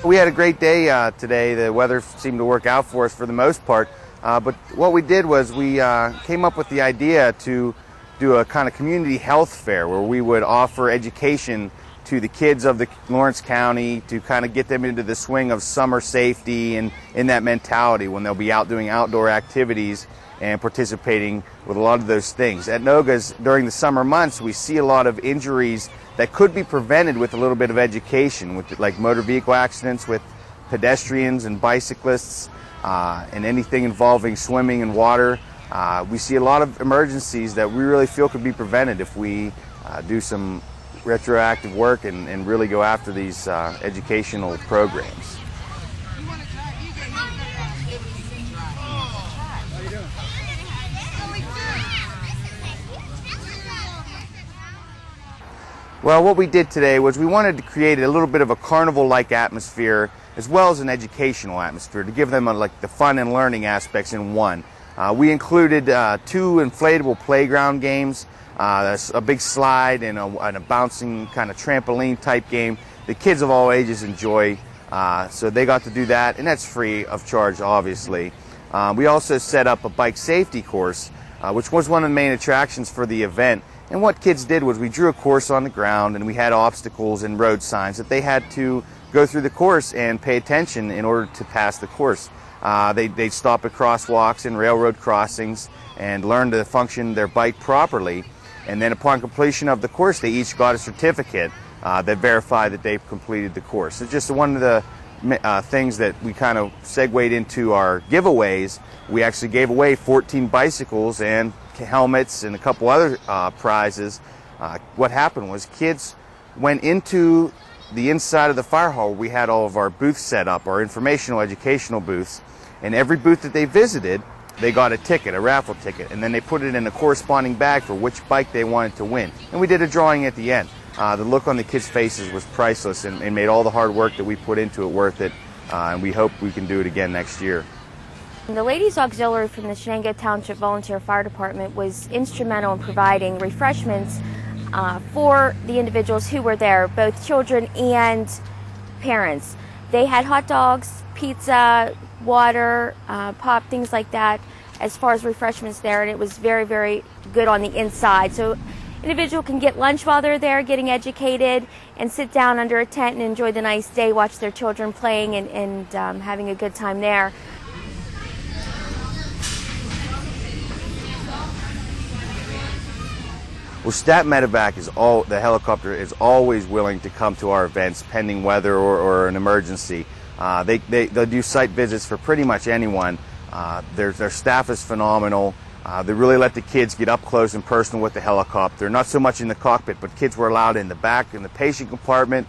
We had a great day today. The weather seemed to work out for us for the most part. But what we did was we came up with the idea to do a kind of community health fair where we would offer education to the kids of the Lawrence County to kind of get them into the swing of summer safety and in that mentality when they'll be out doing outdoor activities and participating with a lot of those things. At Noga's, during the summer months, we see a lot of injuries that could be prevented with a little bit of education, with like motor vehicle accidents with pedestrians and bicyclists, and anything involving swimming and water. We see a lot of emergencies that we really feel could be prevented if we do some retroactive work and really go after these educational programs. Well, what we did today was we wanted to create a little bit of a carnival-like atmosphere as well as an educational atmosphere to give them like the fun and learning aspects in one. We included 2 inflatable playground games, a big slide and a bouncing kind of trampoline type game that kids of all ages enjoy. So they got to do that, and that's free of charge, obviously. We also set up a bike safety course, which was one of the main attractions for the event. And what kids did was we drew a course on the ground and we had obstacles and road signs that they had to go through the course and pay attention in order to pass the course. They'd stop at crosswalks and railroad crossings and learn to function their bike properly. And then upon completion of the course, they each got a certificate that verified that they've completed the course. It's just one of the things that we kind of segued into our giveaways. We actually gave away 14 bicycles and helmets and a couple other prizes. What happened was kids went into the inside of the fire hall. We had all of our booths set up, our informational educational booths, and every booth that they visited, they got a ticket, a raffle ticket, and then they put it in a corresponding bag for which bike they wanted to win. And we did a drawing at the end. The look on the kids' faces was priceless and made all the hard work that we put into it worth it, and we hope we can do it again next year. The Ladies Auxiliary from the Shenango Township Volunteer Fire Department was instrumental in providing refreshments for the individuals who were there, both children and parents. They had hot dogs, pizza, water, pop, things like that as far as refreshments there, and it was very, very good on the inside. So individual can get lunch while they're there getting educated and sit down under a tent and enjoy the nice day, watch their children playing and having a good time there. Well, Stat Medevac the helicopter is always willing to come to our events pending weather or an emergency. They'll do site visits for pretty much anyone. Their staff is phenomenal. They really let the kids get up close and personal with the helicopter. Not so much in the cockpit, but kids were allowed in the back, in the patient compartment.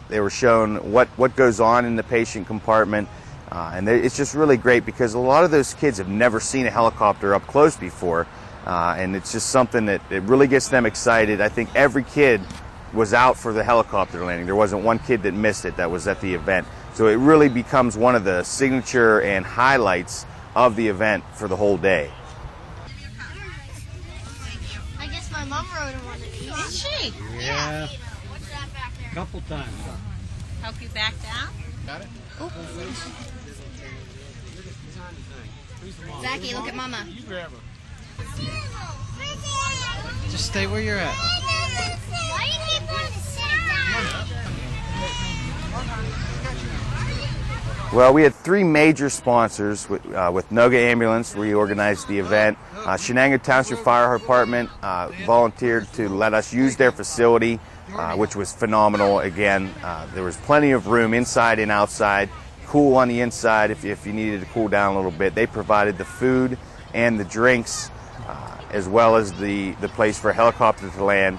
They were shown what goes on in the patient compartment. And it's just really great because a lot of those kids have never seen a helicopter up close before. And it's just something that it really gets them excited. I think every kid was out for the helicopter landing. There wasn't one kid that missed it that was at the event. So it really becomes one of the signature and highlights of the event for the whole day. I guess my mom rode on one of these. Did she? Yeah. What's that back there? Couple times. Help you back down? Got it? Zachy, look at Mama. You grab her. Just stay where you're at. Why do you keep wanting to sit down? Well, we had 3 major sponsors with Noga Ambulance. We organized the event. Shenango Township Fire Department volunteered to let us use their facility, which was phenomenal. Again, there was plenty of room inside and outside, cool on the inside if you needed to cool down a little bit. They provided the food and the drinks, as well as the place for a helicopter to land.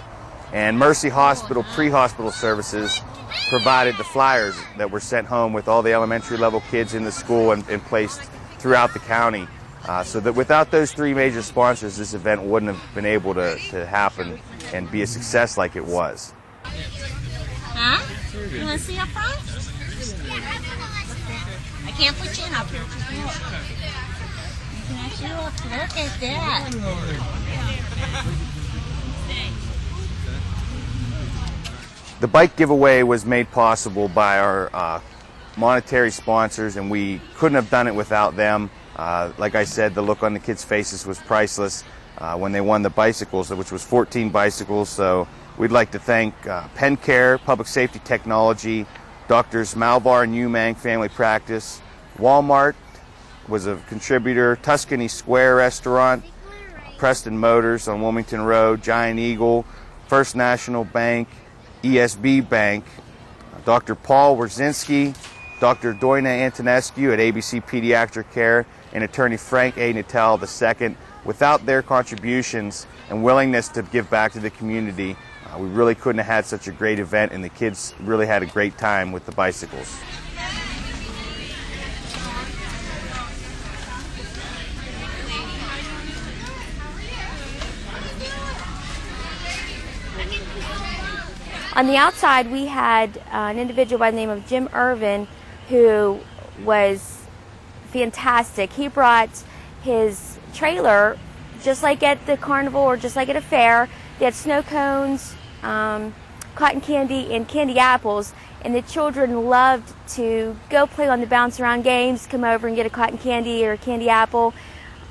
And Mercy Hospital pre-hospital services provided the flyers that were sent home with all the elementary level kids in the school and placed throughout the county. So that without those 3 major sponsors, this event wouldn't have been able to happen and be a success like it was. Huh? You want to see up front? I can't put you in up here. Look at that. The bike giveaway was made possible by our monetary sponsors, and we couldn't have done it without them. Like I said, the look on the kids' faces was priceless when they won the bicycles, which was 14 bicycles. So we'd like to thank Penn Care, Public Safety Technology, Doctors Malvar and Umang Family Practice, Walmart was a contributor, Tuscany Square Restaurant, Preston Motors on Wilmington Road, Giant Eagle, First National Bank, ESB Bank, Dr. Paul Wierzinski, Dr. Doina Antonescu at ABC Pediatric Care, and Attorney Frank A. Natel II. Without their contributions and willingness to give back to the community, we really couldn't have had such a great event, and the kids really had a great time with the bicycles. On the outside, we had an individual by the name of Jim Irvin who was fantastic. He brought his trailer, just like at the carnival or just like at a fair. They had snow cones, cotton candy, and candy apples, and the children loved to go play on the bounce around games, come over and get a cotton candy or a candy apple,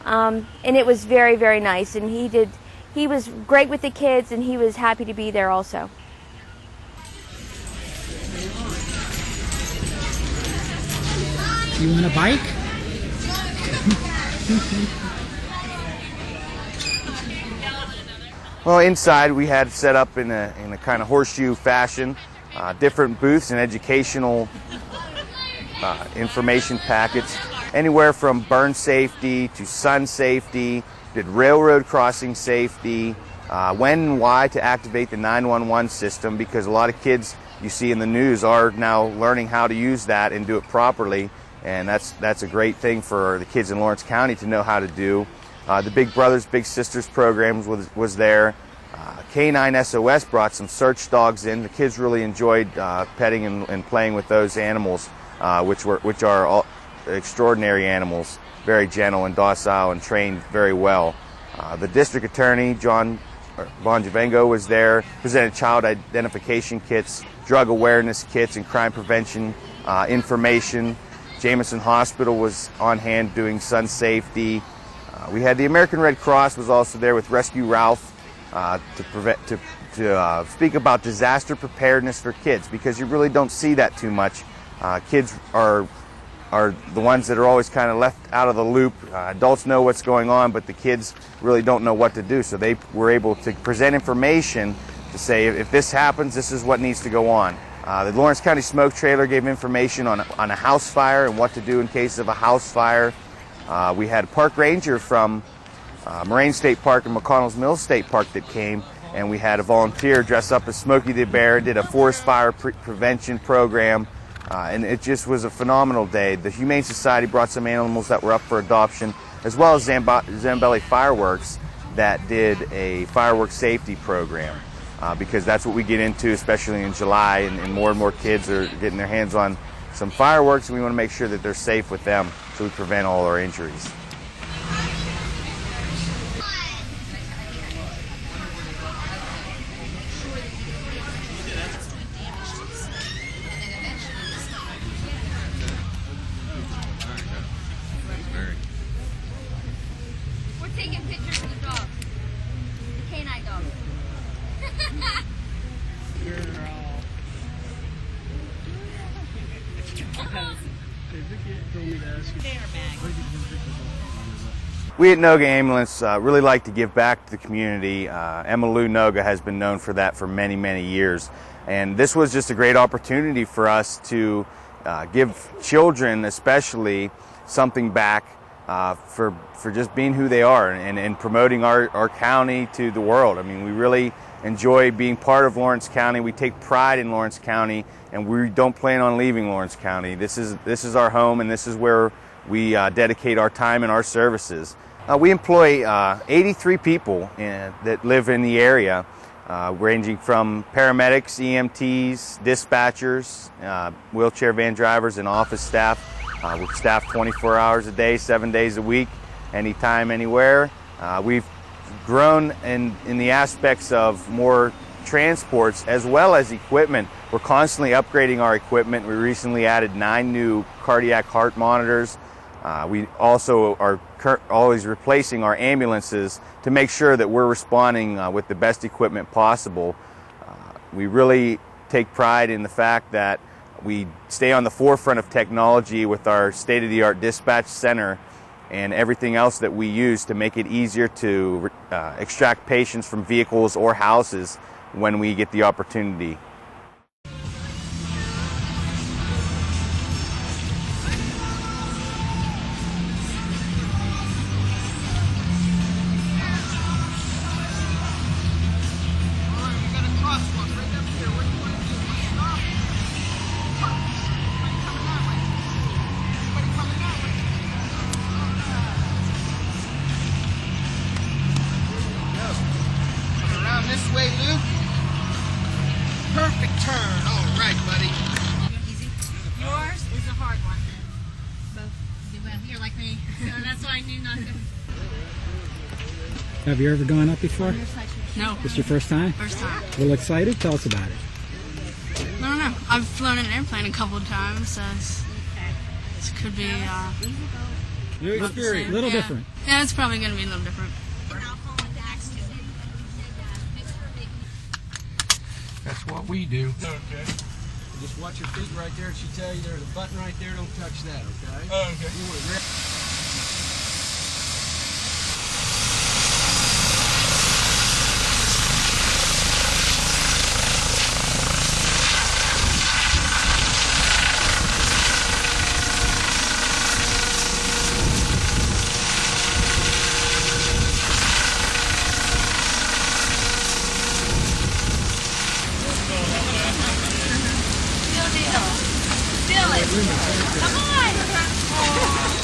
and it was very, very nice. And he was great with the kids, and he was happy to be there also. You want a bike? Well, inside we had set up in a kind of horseshoe fashion, different booths and educational information packets, anywhere from burn safety to sun safety, did railroad crossing safety, when and why to activate the 911 system, because a lot of kids you see in the news are now learning how to use that and do it properly, and that's a great thing for the kids in Lawrence County to know how to do. The Big Brothers Big Sisters programs was there. K9 SOS brought some search dogs in. The kids really enjoyed petting and playing with those animals, which are all extraordinary animals, very gentle and docile and trained very well. The district attorney, John Bonjavengo, was there, presented child identification kits, drug awareness kits, and crime prevention information. Jameson Hospital was on hand doing sun safety. We had the American Red Cross was also there with Rescue Ralph to speak about disaster preparedness for kids, because you really don't see that too much. Kids are the ones that are always kind of left out of the loop. Adults know what's going on, but the kids really don't know what to do. So they were able to present information to say, if this happens, this is what needs to go on. The Lawrence County Smoke Trailer gave information on a house fire and what to do in case of a house fire. We had a park ranger from Moraine State Park and McConnell's Mills State Park that came, and we had a volunteer dress up as Smokey the Bear, did a forest fire prevention program, and it just was a phenomenal day. The Humane Society brought some animals that were up for adoption, as well as Zambelli Fireworks that did a fireworks safety program, because that's what we get into, especially in July, and more kids are getting their hands on some fireworks, and we want to make sure that they're safe with them so we prevent all our injuries. We're taking pictures of the dogs. The canine dogs. We at Noga Ambulance really like to give back to the community. Emma Lou Noga has been known for that for many, many years. And this was just a great opportunity for us to give children especially something back for just being who they are and promoting our county to the world. I mean, we really enjoy being part of Lawrence County. We take pride in Lawrence County, and we don't plan on leaving Lawrence County. This is our home, and this is where we dedicate our time and our services. We employ 83 people that live in the area, ranging from paramedics, EMTs, dispatchers, wheelchair van drivers, and office staff. We're staffed 24 hours a day, 7 days a week, anytime, anywhere. We've grown in the aspects of more transports as well as equipment We're constantly upgrading our equipment. We recently added 9 new cardiac heart monitors. We also are always replacing our ambulances to make sure that we're responding with the best equipment possible. We really take pride in the fact that we stay on the forefront of technology with our state-of-the-art dispatch center and everything else that we use to make it easier to extract patients from vehicles or houses when we get the opportunity. This way, Luke. Perfect turn. All right, buddy. Easy. Yours is a hard one. Both. Well, you're like me, so that's why I knew not to. Have you ever gone up before? No. This your first time? First time. A little excited? Tell us about it. I don't know. I've flown an airplane a couple of times, so this could be New experience. A little yeah. different. Yeah, it's probably going to be a little different. That's what we do. Okay. Just watch your feet right there. She tell you there's a button right there. Don't touch that, okay? Okay. You want to grab. Feel it. Come on.